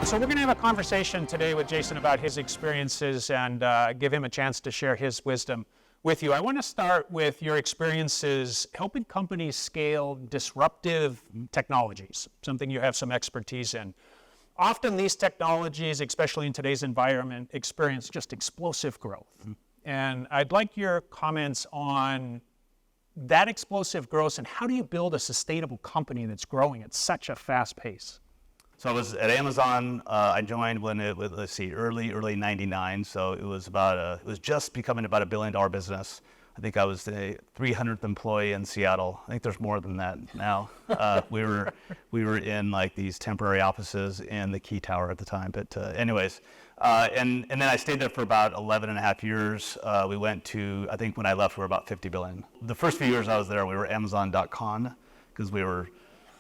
So we're going to have a conversation today with Jason about his experiences and give him a chance to share his wisdom with you. I want to start with your experiences helping companies scale disruptive technologies, something you have some expertise in. Often these technologies, especially in today's environment, experience just explosive growth. And I'd like your comments on that explosive growth and how do you build a sustainable company that's growing at such a fast pace? So I was at Amazon. I joined when it was, early '99. So it was just becoming about $1 billion business. I think I was the 300th employee in Seattle. I think there's more than that now. We were in like these temporary offices in the Key Tower at the time. But anyways, and then I stayed there for about 11 and a half years. We went to, I think when I left, we were about 50 billion. The first few years I was there, we were Amazon.com because we were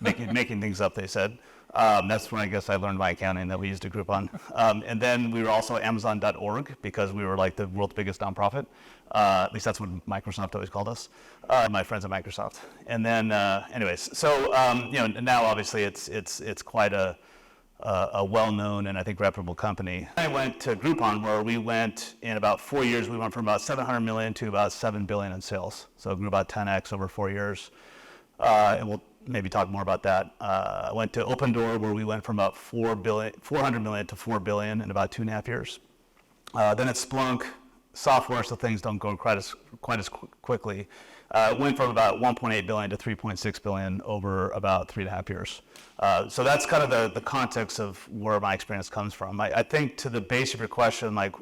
making things up, they said. That's when I guess I learned my accounting that we used a Groupon. And then we were also Amazon.org because we were like the world's biggest nonprofit. At least that's what Microsoft always called us. My friends at Microsoft. And then, anyways, so now obviously it's quite a well-known and I think reputable company. I went to Groupon where we went in about 4 years. We went from about 700 million to about 7 billion in sales. So it grew about 10x over 4 years. And we'll maybe talk more about that. I went to Open Door where we went from about 400 million to 4 billion in about 2.5 years. Then at Splunk, software, so things don't go quite as quickly. Went from about 1.8 billion to 3.6 billion over about 3.5 years. So that's kind of the context of where my experience comes from. I think to the base of your question, like,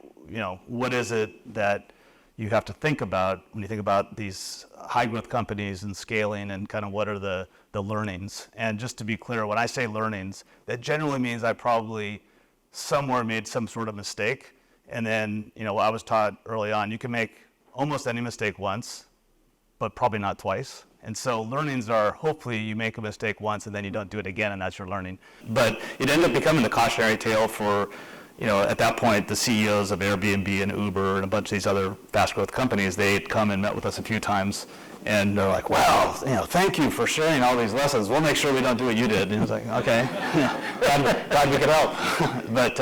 what is it that you have to think about when you think about these high growth companies and scaling and kind of what are the learnings. And just to be clear, when I say learnings, that generally means I probably somewhere made some sort of mistake. And then, I was taught early on, you can make almost any mistake once, but probably not twice. And so learnings are, hopefully you make a mistake once and then you don't do it again and that's your learning. But it ended up becoming the cautionary tale for, at that point, the CEOs of Airbnb and Uber and a bunch of these other fast growth companies, they'd come and met with us a few times and they're like, wow, thank you for sharing all these lessons. We'll make sure we don't do what you did. And I was like, okay, glad we could help. But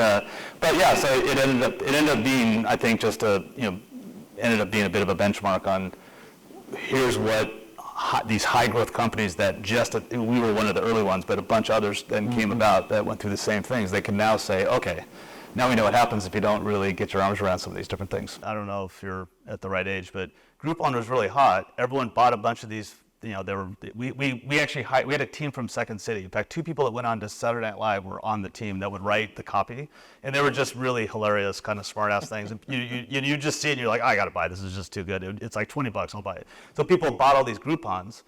yeah, so it ended up being, I think, just ended up being a bit of a benchmark on here's what these high growth companies that we were one of the early ones, but a bunch of others then came about that went through the same things. They can now say, okay, now we know what happens if you don't really get your arms around some of these different things. I don't know if you're at the right age, but Groupon was really hot. Everyone bought a bunch of these. We had a team from Second City. In fact, 2 people that went on to Saturday Night Live were on the team that would write the copy, and they were just really hilarious, kind of smart ass things. And you just see it, and you're like, I gotta buy this. Is just too good. It's like $20. I'll buy it. So people bought all these Groupons.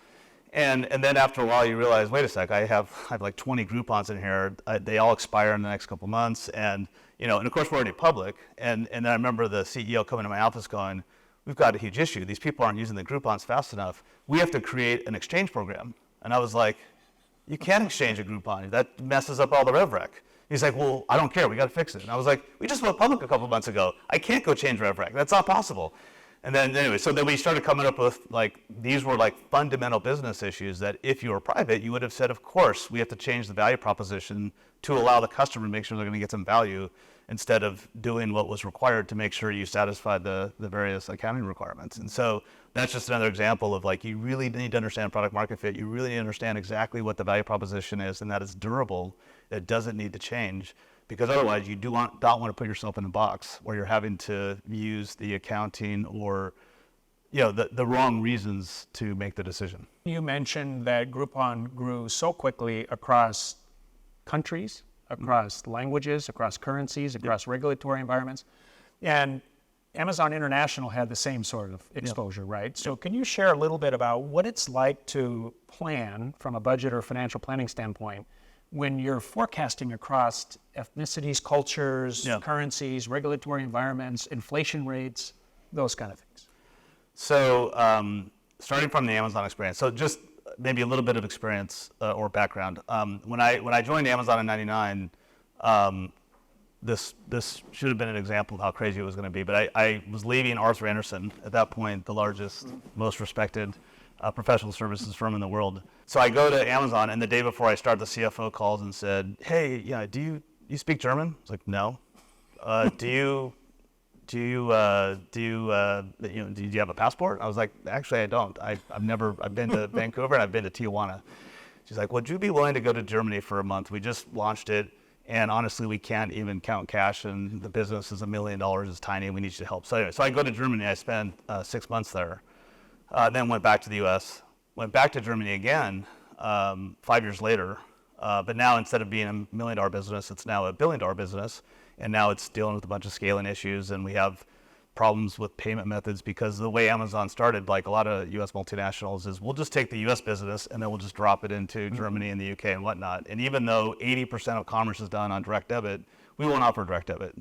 And then after a while you realize, wait a sec, I have like 20 Groupons in here. They all expire in the next couple months, and and of course we're already public. And then I remember the CEO coming to my office going, we've got a huge issue. These people aren't using the Groupons fast enough. We have to create an exchange program. And I was like, you can't exchange a Groupon. That messes up all the rev rec. He's like, well, I don't care. We got to fix it. And I was like, we just went public a couple months ago. I can't go change rev rec. That's not possible. And then anyway, so then we started coming up with these were like fundamental business issues that if you were private, you would have said, of course, we have to change the value proposition to allow the customer to make sure they're going to get some value instead of doing what was required to make sure you satisfied the various accounting requirements. And so that's just another example of like, you really need to understand product market fit. You really need to understand exactly what the value proposition is and that it's durable. It doesn't need to change. Because otherwise you don't want to put yourself in a box where you're having to use the accounting or the wrong reasons to make the decision. You mentioned that Groupon grew so quickly across countries, across languages, across currencies, across regulatory environments. And Amazon International had the same sort of exposure, right? So can you share a little bit about what it's like to plan from a budget or financial planning standpoint when you're forecasting across ethnicities, cultures, currencies, regulatory environments, inflation rates, those kind of things? So starting from the Amazon experience, so just maybe a little bit of experience or background. When I joined Amazon in '99, this should have been an example of how crazy it was going to be, but I was leaving Arthur Andersen, at that point the largest, most respected professional services firm in the world. So I go to Amazon, and the day before I start, the CFO calls and said, hey, do you speak German? I was like, no. Do you have a passport? I was like, actually, I don't. I've been to Vancouver and I've been to Tijuana. She's like, would you be willing to go to Germany for a month? We just launched it, and honestly, we can't even count cash, and the business is $1 million, it's tiny, and we need you to help. So anyway, so I go to Germany. I spent 6 months there, then went back to the U.S., went back to Germany again 5 years later. But now instead of being a $1 million business, it's now a $1 billion business, and now it's dealing with a bunch of scaling issues, and we have problems with payment methods because the way Amazon started, like a lot of U.S. multinationals, is we'll just take the U.S. business and then we'll just drop it into Germany and the U.K. and whatnot. And even though 80% of commerce is done on direct debit, we won't offer direct debit.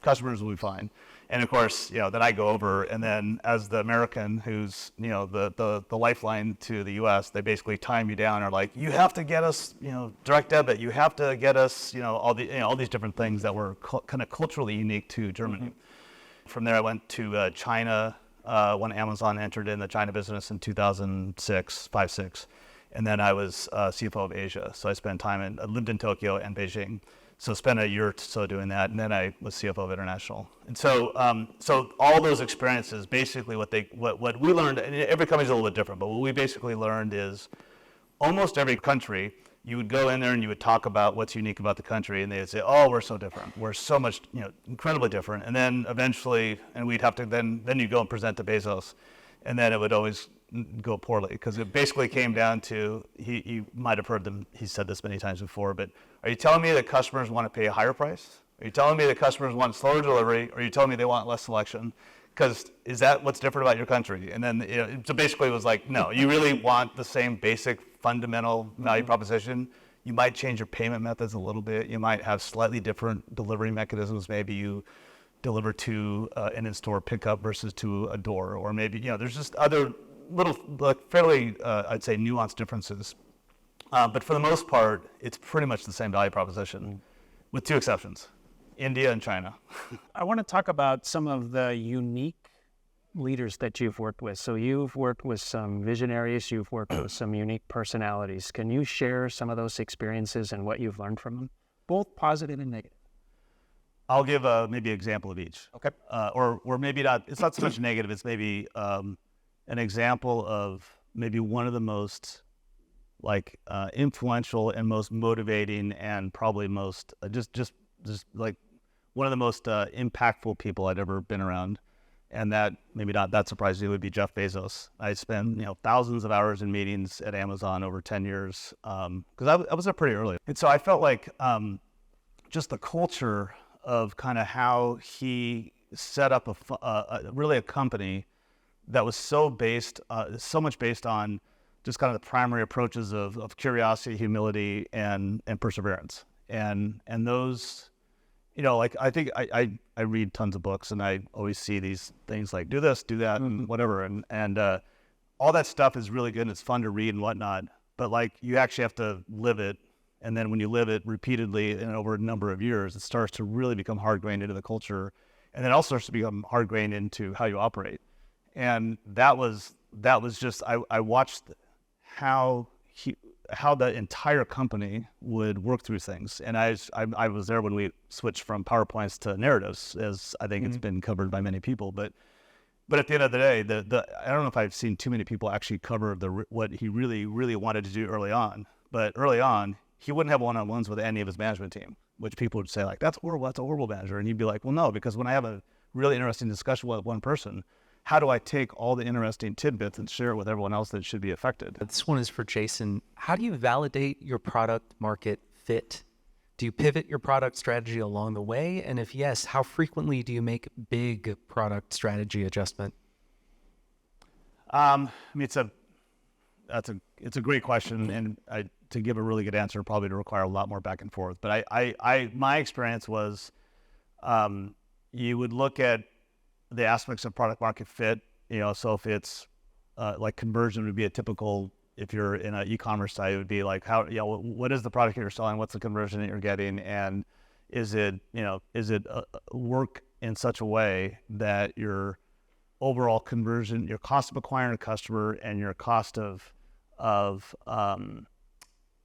Customers will be fine. And of course, then I go over, and then as the American who's, the lifeline to the U.S., they basically tie me down and are like, you have to get us, direct debit. You have to get us, all these different things that were kind of culturally unique to Germany. From there, I went to China when Amazon entered in the China business in 2006, 5-6. And then I was CFO of Asia. So I spent time I lived in Tokyo and Beijing. So spent a year or so doing that. And then I was CFO of International. And so so all those experiences, basically what we learned, and every company's a little bit different, but what we basically learned is almost every country, you would go in there and you would talk about what's unique about the country, and they would say, oh, we're so different. We're so much, incredibly different. And then eventually, and we'd have to, then you go and present to Bezos, and then it would always go poorly, because it basically came down to, you might have heard them, he said this many times before, but are you telling me that customers want to pay a higher price? Are you telling me that customers want slower delivery? Or are you telling me they want less selection? Because is that what's different about your country? And then, so basically it was like, no, you really want the same basic fundamental value proposition. You might change your payment methods a little bit. You might have slightly different delivery mechanisms. Maybe you deliver to an in-store pickup versus to a door, or maybe, there's just other little, fairly, I'd say, nuanced differences. But for the most part, it's pretty much the same value proposition, with two exceptions: India and China. I want to talk about some of the unique leaders that you've worked with. So you've worked with some visionaries, you've worked with some unique personalities. Can you share some of those experiences and what you've learned from them, both positive and negative? I'll give maybe an example of each. Okay. Or maybe not, it's not so much negative, it's maybe an example of maybe one of the most influential and most motivating and probably most, just like one of the most impactful people I'd ever been around. And that, maybe not that surprising, would be Jeff Bezos. I spent thousands of hours in meetings at Amazon over 10 years, because I was there pretty early. And so I felt like just the culture of kind of how he set up really a company that was so much based on just kind of the primary approaches of curiosity, humility, and perseverance. And those, I think I read tons of books, and I always see these things like do this, do that, and whatever. And all that stuff is really good, and it's fun to read and whatnot. But you actually have to live it. And then when you live it repeatedly and over a number of years, it starts to really become hard-grained into the culture. And then it also starts to become hard-grained into how you operate. And that was just, I watched how the entire company would work through things. And I was there when we switched from PowerPoints to narratives, as I think it's been covered by many people. But at the end of the day, I don't know if I've seen too many people actually cover what he really, really wanted to do early on. But early on, he wouldn't have one-on-ones with any of his management team, which people would say, that's horrible, that's a horrible manager. And he'd be like, well, no, because when I have a really interesting discussion with one person, how do I take all the interesting tidbits and share it with everyone else that should be affected? This one is for Jason. How do you validate your product market fit? Do you pivot your product strategy along the way? And if yes, how frequently do you make big product strategy adjustment? It's a great question, and to give a really good answer probably to require a lot more back and forth. But my experience was, you would look at the aspects of product market fit. So if it's like conversion would be a typical. If you're in an e-commerce site, it would be like what is the product that you're selling? What's the conversion that you're getting? And is it work in such a way that your overall conversion, your cost of acquiring a customer, and your cost of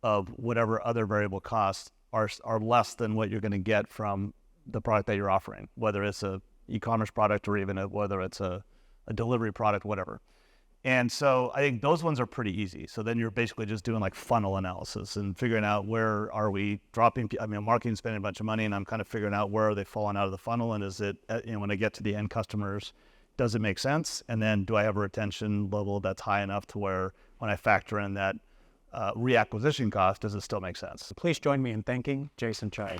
whatever other variable costs are less than what you're going to get from the product that you're offering, whether it's a e-commerce product or even whether it's a delivery product, whatever. And so I think those ones are pretty easy. So then you're basically just doing like funnel analysis and figuring out where are we dropping. I mean, marketing spending a bunch of money, and I'm kind of figuring out where are they falling out of the funnel, and is it, when I get to the end customers, does it make sense? And then do I have a retention level that's high enough to where when I factor in that reacquisition cost, does it still make sense? Please join me in thanking Jason Chai.